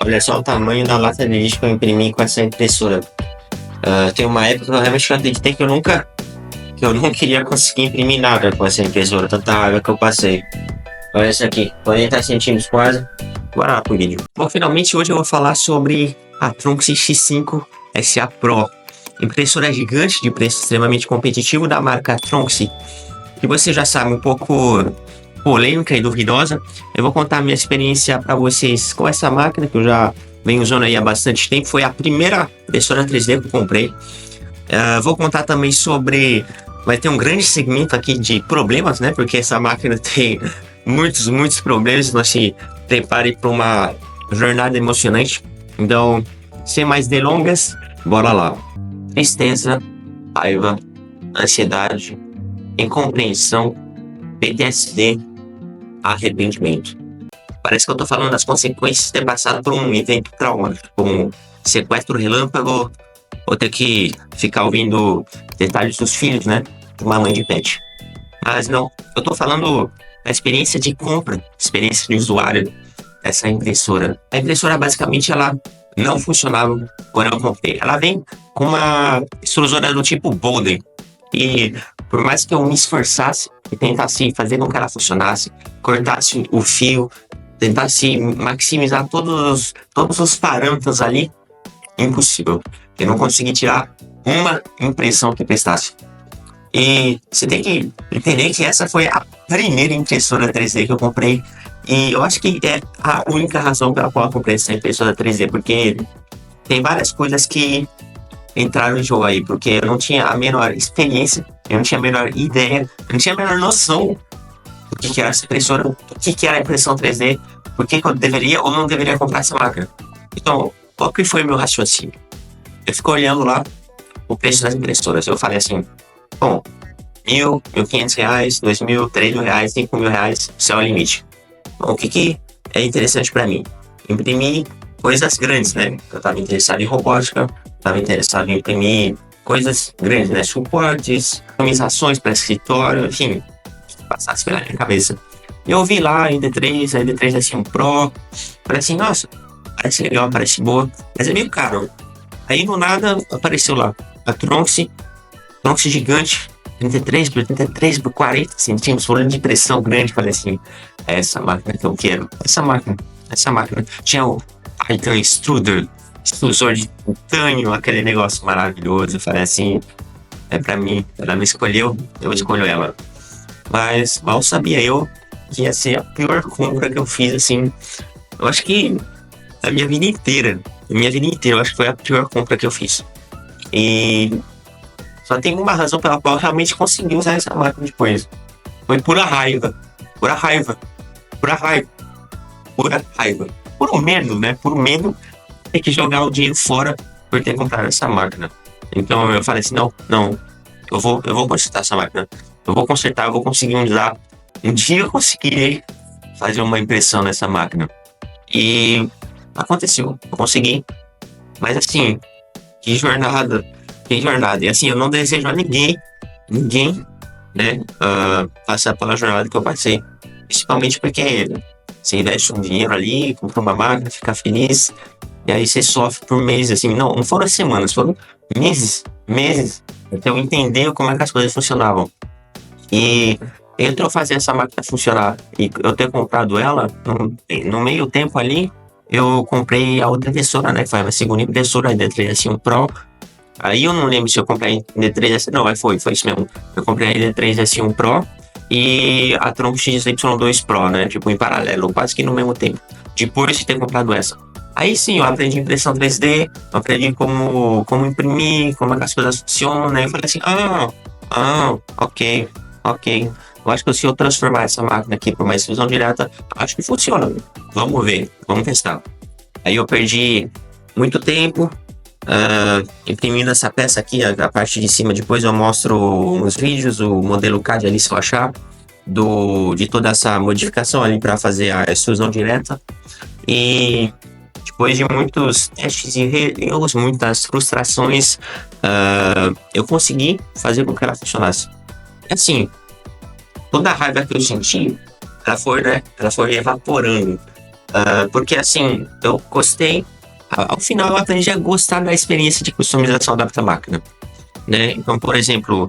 Olha só o tamanho da lata de lixo que eu imprimi com essa impressora. Tem uma época que eu realmente acreditei que eu não queria conseguir imprimir nada com essa impressora, tanta raiva que eu passei. Olha essa aqui, 40 centímetros quase. Bora lá pro vídeo. Bom, finalmente hoje eu vou falar sobre a Tronxy X5 SA Pro. Impressora gigante de preço extremamente competitivo da marca Tronxy, que você já sabe, um pouco polêmica e duvidosa. Eu vou contar a minha experiência para vocês com essa máquina, que eu já venho usando aí há bastante tempo. Foi a primeira impressora 3D que eu comprei. Vou contar também sobre... Vai ter um grande segmento aqui de problemas, né? Porque essa máquina tem muitos problemas. Então, se prepare para uma jornada emocionante. Então, sem mais delongas, bora lá. Tristeza, raiva, ansiedade, incompreensão, PTSD, arrependimento. Parece que eu tô falando das consequências de ter passado por um evento traumático, como um sequestro relâmpago, ou ter que ficar ouvindo detalhes dos filhos, né? De uma mãe de pet. Mas não, eu tô falando da experiência de compra, experiência de usuário dessa impressora. A impressora, basicamente, ela não funcionava quando eu comprei. Ela vem com uma extrusora do tipo Bowden. E por mais que eu me esforçasse e tentasse fazer com que ela funcionasse, cortasse o fio, tentasse maximizar todos os parâmetros ali, impossível. Eu não consegui tirar uma impressão que prestasse. E você tem que entender que essa foi a primeira impressora 3D que eu comprei. E eu acho que é a única razão pela qual eu comprei essa impressora 3D, porque tem várias coisas que entraram em jogo aí, porque eu não tinha a menor experiência, eu não tinha a menor ideia, eu não tinha a menor noção do que era essa impressora, do que era a impressão 3D, por que eu deveria ou não deveria comprar essa máquina. Então, qual que foi o meu raciocínio? Eu fico olhando lá o preço das impressoras, eu falei assim, bom, R$1.000, R$1.500, R$2.000, R$3.000, R$5.000, céu é o limite. Bom, o que é interessante para mim? Imprimir coisas grandes, né? Eu estava interessado em robótica, estava interessado em imprimir coisas grandes, né? Suportes, customizações para escritório, enfim, passasse pela minha cabeça. Eu vi lá a ID3, a ID3 assim, um Pro, falei assim, nossa, parece legal, parece boa, mas é meio caro. Aí do nada apareceu lá a Tronxy gigante, 33 por 33 por 40 centímetros, falando de impressão grande. Falei assim, é essa máquina que eu quero, essa máquina. Tinha o Titan extrusor de titânio, aquele negócio maravilhoso. Eu falei assim, é pra mim, ela me escolheu, eu escolho ela. Mas mal sabia eu que ia ser a pior compra que eu fiz, assim, eu acho que a minha vida inteira, eu acho que foi a pior compra que eu fiz. E só tem uma razão pela qual eu realmente consegui usar essa máquina depois. Foi pura raiva. Puro medo, né? Puro medo de ter que jogar o dinheiro fora por ter comprado essa máquina. Então eu falei assim, não, eu vou consertar essa máquina. Eu vou conseguir usar. Um dia eu conseguirei fazer uma impressão nessa máquina. E aconteceu, eu consegui. Mas assim, que jornada. E assim, eu não desejo a ninguém, né, passar pela jornada que eu passei. Principalmente porque você investe um dinheiro ali, compra uma máquina, fica feliz, e aí você sofre por meses, assim, não foram semanas, foram meses, até eu entender como é que as coisas funcionavam. E entre eu fazer essa máquina funcionar e eu ter comprado ela, no meio tempo ali, eu comprei a outra impressora, né, que foi a segunda impressora, a ID3 S1 Pro. Aí eu não lembro se eu comprei a ID3S... Não, foi isso mesmo. Eu comprei a ID3S1 Pro e a Tronxy XY2 Pro, né? Tipo, em paralelo, quase que no mesmo tempo. Depois de ter comprado essa. Aí sim, eu aprendi impressão 3D, eu aprendi como imprimir, como as coisas funcionam, né? Eu falei assim, ok. Eu acho que se eu transformar essa máquina aqui por uma extrusão direta, acho que funciona. Vamos ver, vamos testar. Aí eu perdi muito tempo, imprimindo essa peça aqui, a parte de cima. Depois eu mostro uns vídeos, o modelo CAD ali, se eu achar, de toda essa modificação ali para fazer a extrusão direta. E depois de muitos testes e erros, muitas frustrações, eu consegui fazer com que ela funcionasse. Assim, toda a raiva que eu senti, ela foi evaporando. Porque assim, eu gostei. Ao final eu aprendi a gostar da experiência de customização da máquina, né? Então, por exemplo,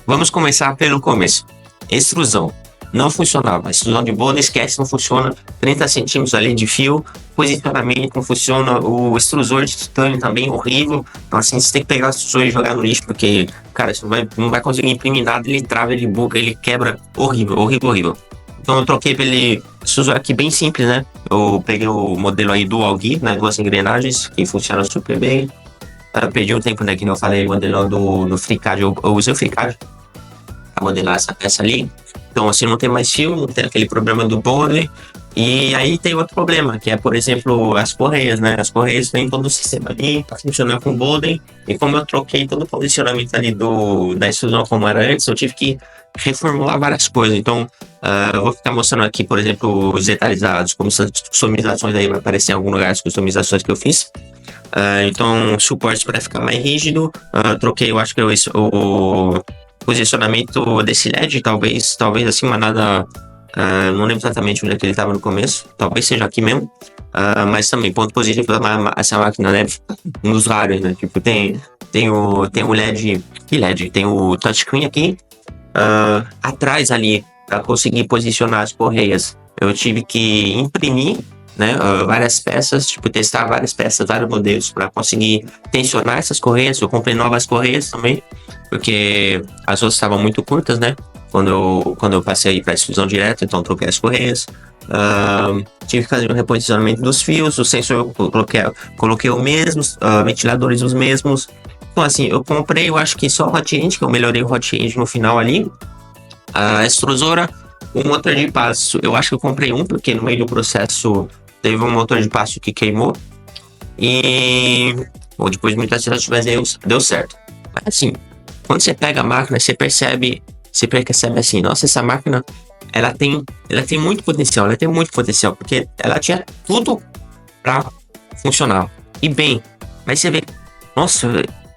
vamos começar pelo começo. Extrusão. Não funcionava. Extrusão de bolha, esquece, não funciona. 30 centímetros ali de fio. Posicionamento não funciona. O extrusor de titânio também horrível. Então, assim, você tem que pegar o extrusor e jogar no lixo, porque, cara, você não vai conseguir imprimir nada. Ele trava, ele buga, ele quebra. Horrível, horrível, horrível. Então, eu troquei pra ele. Extrusor aqui bem simples, né? Eu peguei o modelo aí Dual Gear, né? Duas engrenagens, que funciona super bem. Perdi um tempo, né? Que eu falei, o modelo do FreeCAD. Eu usei o FreeCAD a modelar essa peça ali. Então, assim, não tem mais fio, não tem aquele problema do bonder. E aí tem outro problema, que é, por exemplo, as correias, né? As correias têm todo o sistema ali para funcionar com bonder. E como eu troquei todo o posicionamento ali da extrusão como era antes, eu tive que reformular várias coisas. Então, eu vou ficar mostrando aqui, por exemplo, os detalhes, como essas customizações aí vai aparecer em algum lugar, as customizações que eu fiz. Então, suporte para ficar mais rígido. Troquei, eu acho que o posicionamento desse LED, talvez assim, mas nada. Não lembro exatamente onde é que ele estava no começo. Talvez seja aqui mesmo. Mas também, ponto positivo, essa máquina, né? Um dos raros, né? Tipo, tem o LED. Que LED? Tem o touchscreen aqui. Atrás ali, para conseguir posicionar as correias, eu tive que imprimir, né, várias peças, tipo, testar várias peças, vários modelos para conseguir tensionar essas correias. Eu comprei novas correias também, porque as outras estavam muito curtas, né? Quando eu passei para extrusão direta, então troquei as correias. Tive que fazer um reposicionamento dos fios, o sensor eu coloquei os mesmos, ventiladores os mesmos. Então, assim, eu comprei, eu acho que só o hot end, que eu melhorei o hot end no final ali. A extrusora, o motor de passo, eu acho que eu comprei um, porque no meio do processo teve um motor de passo que queimou. E bom, depois de muitas tentativas deu certo. Mas assim, quando você pega a máquina, você percebe assim, nossa, essa máquina ela tem muito potencial, porque ela tinha tudo para funcionar. E bem, mas você vê, nossa,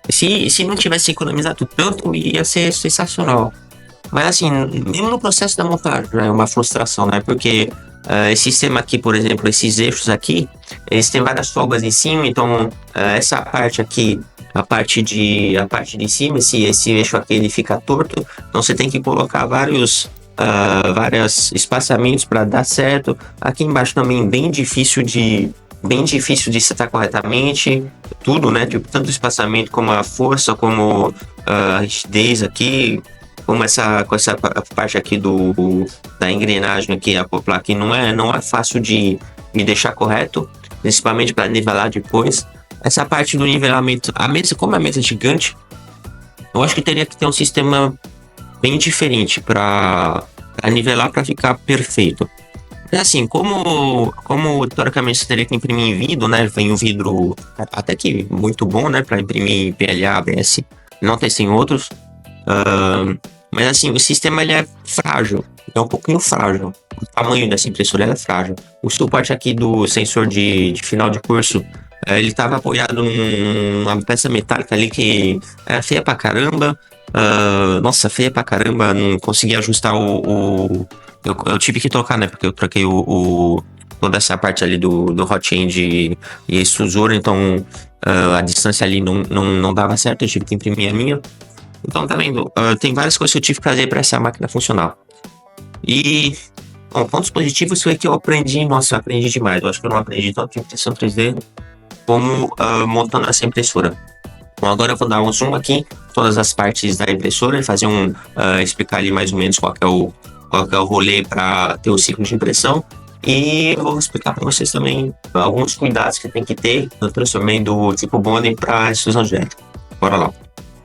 se não tivesse economizado tanto, ia ser sensacional. Mas assim, mesmo no processo da montagem, é uma frustração, né? Porque esse sistema aqui, por exemplo, esses eixos aqui, eles têm várias folgas em cima, então essa parte aqui, a parte de cima, esse eixo aqui, ele fica torto, então você tem que colocar vários espaçamentos para dar certo. Aqui embaixo também bem difícil de setar corretamente, tudo, né? Tipo, tanto o espaçamento como a força, como a rigidez aqui, como com essa parte aqui da engrenagem aqui, acoplar aqui, não é fácil de me deixar correto, principalmente para nivelar depois. Essa parte do nivelamento, como a mesa é gigante, eu acho que teria que ter um sistema bem diferente para nivelar, para ficar perfeito. Mas assim, como teoricamente você teria que imprimir em vidro, né? Vem um vidro até que muito bom, né? Para imprimir PLA, ABS. Não tem outros. Mas assim, o sistema ele é frágil. É um pouquinho frágil. O tamanho dessa impressora é frágil. O suporte aqui do sensor de final de curso, ele estava apoiado numa peça metálica ali que era feia pra caramba. Nossa, feia pra caramba. Não consegui ajustar eu tive que trocar, né? Porque eu troquei toda essa parte ali do hot end e extrusor, então a distância ali não dava certo, eu tive que imprimir a minha. Então, tá vendo? Tem várias coisas que eu tive que fazer para essa máquina funcionar. E, bom, pontos positivos foi que eu aprendi, nossa, eu aprendi demais. Eu acho que eu não aprendi tanto em impressão 3D como montando essa impressora. Bom, agora eu vou dar um zoom aqui, todas as partes da impressora e fazer explicar ali mais ou menos qual é o rolê para ter o ciclo de impressão. E eu vou explicar para vocês também alguns cuidados que tem que ter no transformando do tipo bonding para extrusão direta. Bora lá.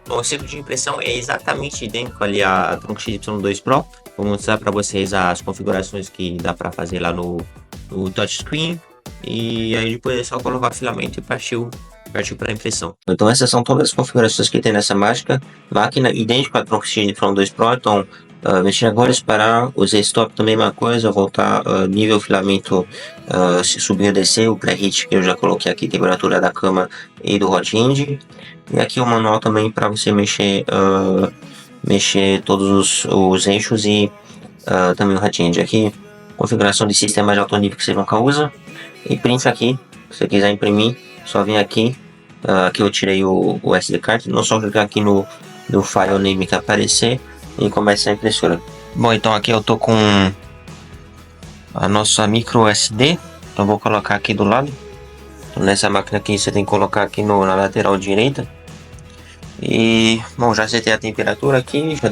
Bom, o ciclo de impressão é exatamente idêntico ali a Tronco XY2 Pro. Vou mostrar para vocês as configurações que dá para fazer lá no touchscreen. E aí depois é só colocar o filamento e partiu para impressão. Então essas são todas as configurações que tem nessa máquina idêntica à Tronco XY2 Pro. Então mexer agora, esperar, usei stop também uma coisa, voltar nível filamento, se subir ou descer, o pré-heat que eu já coloquei aqui, temperatura da cama e do hot end. E aqui o manual também para você mexer todos os eixos e também o hot end. Aqui configuração de sistema de alto nível que você nunca usa, e print aqui. Se você quiser imprimir, só vem aqui. Aqui eu tirei o SD card, não só clicar aqui no file name que aparecer e começa a impressora. Bom, então aqui eu tô com a nossa micro SD, então vou colocar aqui do lado. Então, nessa máquina aqui você tem que colocar aqui na lateral direita. E bom, já setei a temperatura aqui, já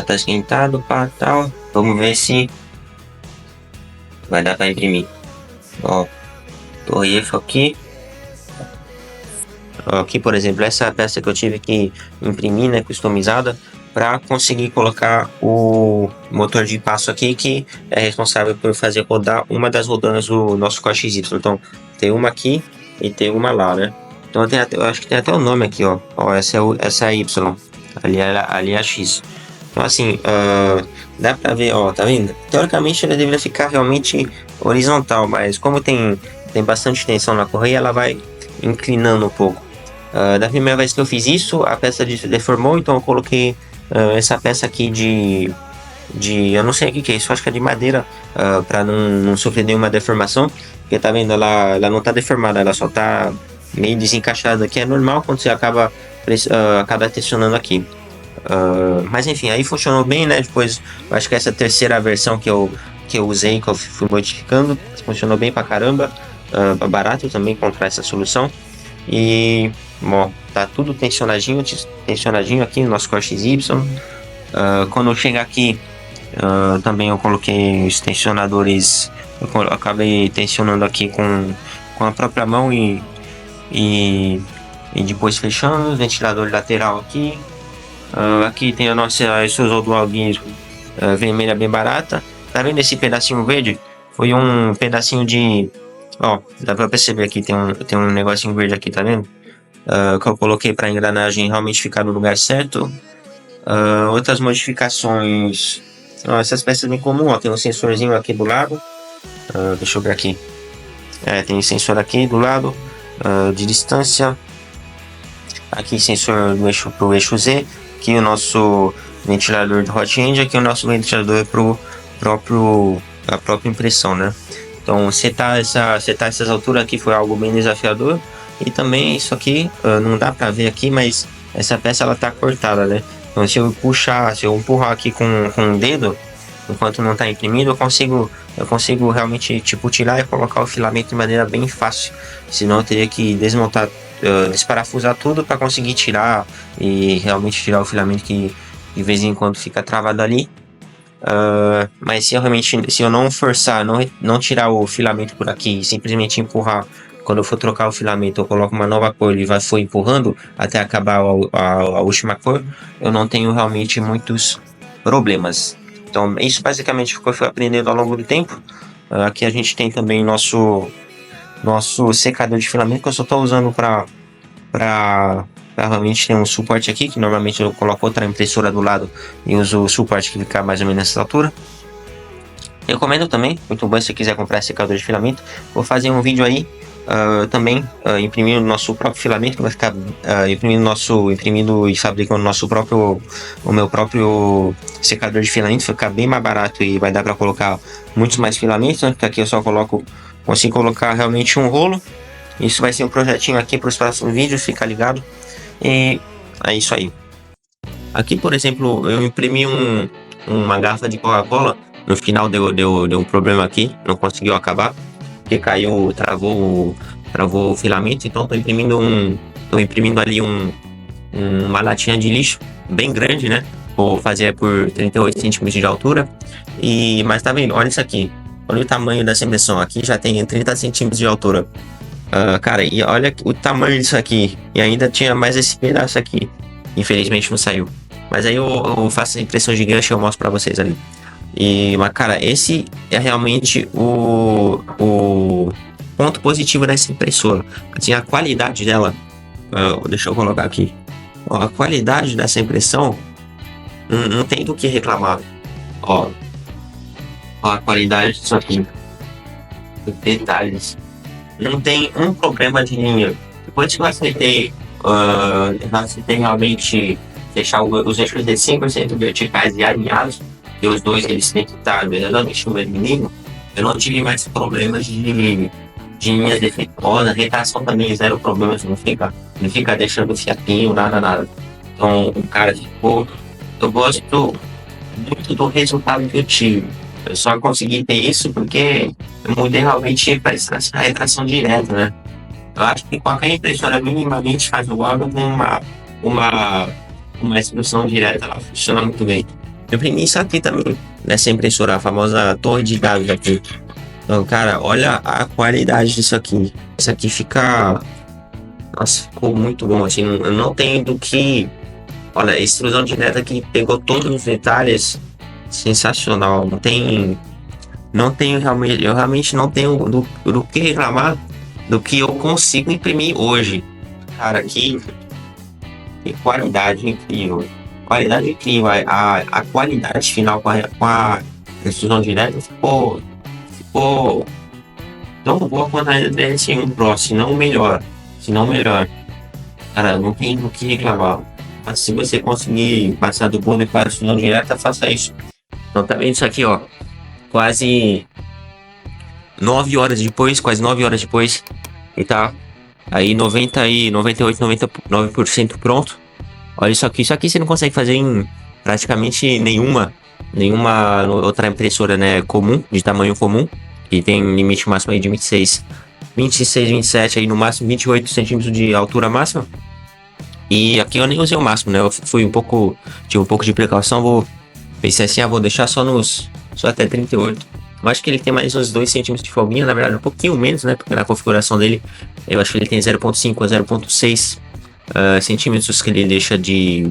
tá esquentado para tal. Vamos ver se vai dar para imprimir. Ó, torrefo aqui. Aqui, por exemplo, essa peça que eu tive que imprimir, né, customizada, para conseguir colocar o motor de passo aqui, que é responsável por fazer rodar uma das rodanas do nosso Core XY. Então, tem uma aqui e tem uma lá, né? Então, eu acho que tem até o nome aqui, ó. Essa é a Y, ali é a X. Então, assim, dá pra ver, ó, tá vendo? Teoricamente, ela deveria ficar realmente horizontal, mas como tem bastante tensão na correia, ela vai inclinando um pouco. Da primeira vez que eu fiz isso, a peça deformou, então eu coloquei essa peça aqui de eu não sei o que é isso, acho que é de madeira, para não sofrer nenhuma deformação, porque tá vendo, ela não tá deformada, ela só tá meio desencaixada, que é normal quando você acaba tensionando aqui. Mas enfim, aí funcionou bem, né? Depois, eu acho que essa terceira versão que eu usei, que eu fui modificando, funcionou bem pra caramba, barato também comprar essa solução. E bom, tá tudo tensionadinho aqui no nosso Core XY. Quando eu chegar aqui, também eu coloquei os tensionadores, eu acabei tensionando aqui com a própria mão e depois fechando o ventilador lateral aqui. Aqui tem a nossa Isuzu Dual Gear vermelha bem barata. Tá vendo esse pedacinho verde? Foi um pedacinho de... Ó, dá pra perceber aqui, tem um negocinho verde aqui, tá vendo? Que eu coloquei pra engrenagem realmente ficar no lugar certo. Outras modificações... essas peças bem comuns, ó, tem um sensorzinho aqui do lado. Deixa eu ver aqui. Tem sensor aqui do lado, de distância. Aqui sensor do eixo pro eixo Z. Aqui o nosso ventilador do hot end, aqui o nosso ventilador pro a própria impressão, né? Então setar essas alturas aqui foi algo bem desafiador. E também isso aqui, não dá pra ver aqui, mas essa peça ela tá cortada, né? Então se eu empurrar aqui com o dedo, enquanto não tá imprimido, eu consigo realmente tipo tirar e colocar o filamento de maneira bem fácil. Senão eu teria que desmontar, desparafusar tudo para conseguir tirar e realmente tirar o filamento que de vez em quando fica travado ali. Mas se eu não forçar, não tirar o filamento por aqui e simplesmente empurrar, quando eu for trocar o filamento eu coloco uma nova cor e for empurrando até acabar a última cor, eu não tenho realmente muitos problemas. Então isso basicamente foi o que eu fui aprendendo ao longo do tempo. Aqui a gente tem também nosso secador de filamento, que eu só estou usando para realmente ter um suporte aqui, que normalmente eu coloco outra impressora do lado e uso o suporte que fica mais ou menos nessa altura. Recomendo também, muito bom se você quiser comprar secador de filamento. Vou fazer um vídeo aí também imprimindo o nosso próprio filamento, que vai ficar imprimindo e fabricando o meu próprio secador de filamento, vai ficar bem mais barato e vai dar para colocar muitos mais filamentos, né? Porque aqui eu só consigo colocar realmente um rolo. Isso vai ser um projetinho aqui para os próximos vídeos, fica ligado. E é isso aí. Aqui, por exemplo, eu imprimi uma garrafa de Coca-Cola. No final deu um problema aqui, não conseguiu acabar, porque caiu, travou o filamento. Então estou imprimindo ali uma latinha de lixo bem grande, né? Vou fazer por 38 centímetros de altura. Mas tá vendo? Olha isso aqui. Olha o tamanho dessa impressão. Aqui já tem 30 centímetros de altura. Cara, e olha o tamanho disso aqui. E ainda tinha mais esse pedaço aqui. Infelizmente não saiu. Mas aí eu faço a impressão gigante e eu mostro pra vocês ali. Mas cara, esse é realmente o ponto positivo dessa impressora. Assim, a qualidade dela. Deixa eu colocar aqui. A qualidade dessa impressão não tem do que reclamar. Ó, a qualidade disso aqui. Detalhes. Não tem um problema de linha. Depois que eu aceitei realmente deixar os eixos de 100% verticais e alinhados, e os dois eles têm que estar verdadeiramente no mesmo nível, eu não tive mais problemas de linhas defeituosas, retração também, zero problemas, não fica deixando fiapinho, nada, nada. Então, o cara ficou. Eu gosto muito do resultado que eu tive. Eu só consegui ter isso porque eu mudei realmente para essa retração direta, né? Eu acho que qualquer impressora minimamente faz o órgão com uma, uma extrução direta, ela funciona muito bem. Eu imprimi isso aqui também, nessa impressora, a famosa torre de dados aqui. Então, cara, olha a qualidade disso aqui. Isso aqui fica. Nossa, ficou muito bom. Assim, eu não tenho do que. Olha, a extrusão direta aqui pegou todos os detalhes. Sensacional. Não tem. Não tenho realmente. Eu realmente não tenho do que reclamar do que eu consigo imprimir hoje. Cara, que qualidade incrível. Qualidade incrível. A qualidade final com a extrusão direta ficou tão boa quanto a DSM Pro, se não melhor. Se não melhor. Cara, não tem do que reclamar. Mas se você conseguir passar do bom para a extrusão direta, faça isso. Então tá vendo isso aqui, ó. Quase 9 horas depois, quase 9 horas depois. E tá aí 98, 99% pronto. Olha isso aqui. Isso aqui você não consegue fazer em praticamente nenhuma outra impressora, né, comum, de tamanho comum. Que tem limite máximo aí de 26, 27 aí no máximo 28 centímetros de altura máxima. E aqui eu nem usei o máximo, né? Eu fui tive um pouco de precaução, pensei assim, vou deixar só até 38. Eu acho que ele tem mais uns 2 centímetros de folguinha, na verdade um pouquinho menos, né? Porque na configuração dele, eu acho que ele tem 0.5 a 0.6 centímetros que ele deixa de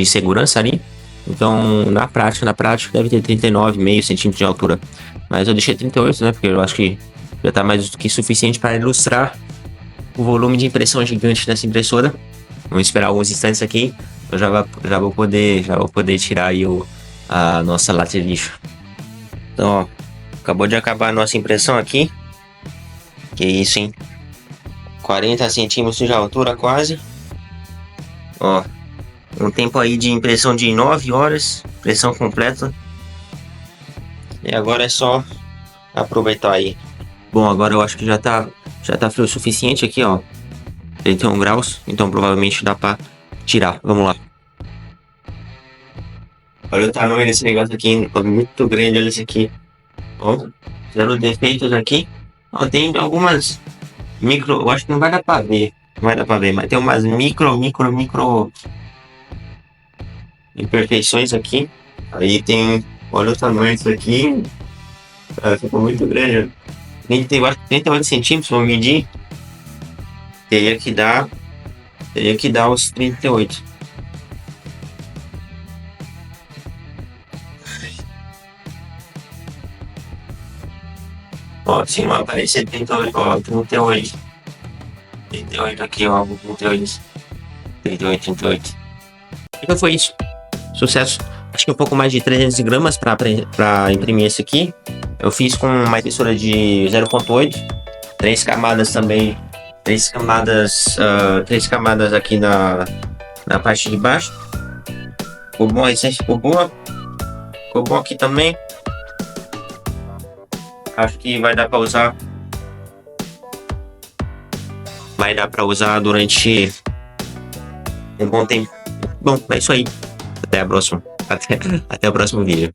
segurança ali. Então, na prática, deve ter 39,5 centímetros de altura. Mas eu deixei 38, né? Porque eu acho que já tá mais do que suficiente para ilustrar o volume de impressão gigante dessa impressora. Vamos esperar alguns instantes aqui. Eu já vou poder tirar aí a nossa lata de lixo. Então, ó, acabou de acabar a nossa impressão aqui. Que isso, hein? 40 centímetros de altura quase. Ó, um tempo aí de impressão de 9 horas. Impressão completa. E agora é só aproveitar aí. Bom, agora eu acho que já tá frio o suficiente aqui, ó. 31 graus, então provavelmente dá pra tirar. Vamos lá. Olha o tamanho desse negócio aqui, muito grande, olha isso aqui. Ó, zero defeitos aqui. Ó, tem algumas eu acho que não vai dar pra ver. Não vai dar pra ver, mas tem umas micro imperfeições aqui. Aí tem, olha o tamanho disso aqui. Ficou muito grande. Eu acho que 38 centímetros, vou medir. Teria que dar os 38. Ó, se não aparecer 38, ó, 38. 38 aqui, ó, 38. 38. Então foi isso. Sucesso. Acho que um pouco mais de 300 gramas para imprimir esse aqui. Eu fiz com uma impressora de 0.8. 3 camadas também. 3 camadas aqui na parte de baixo. Ficou bom, a essência ficou boa. Ficou bom aqui também. Acho que vai dar para usar. Vai dar para usar durante um bom tempo. Bom, é isso aí. Até a próxima. Até o próximo vídeo.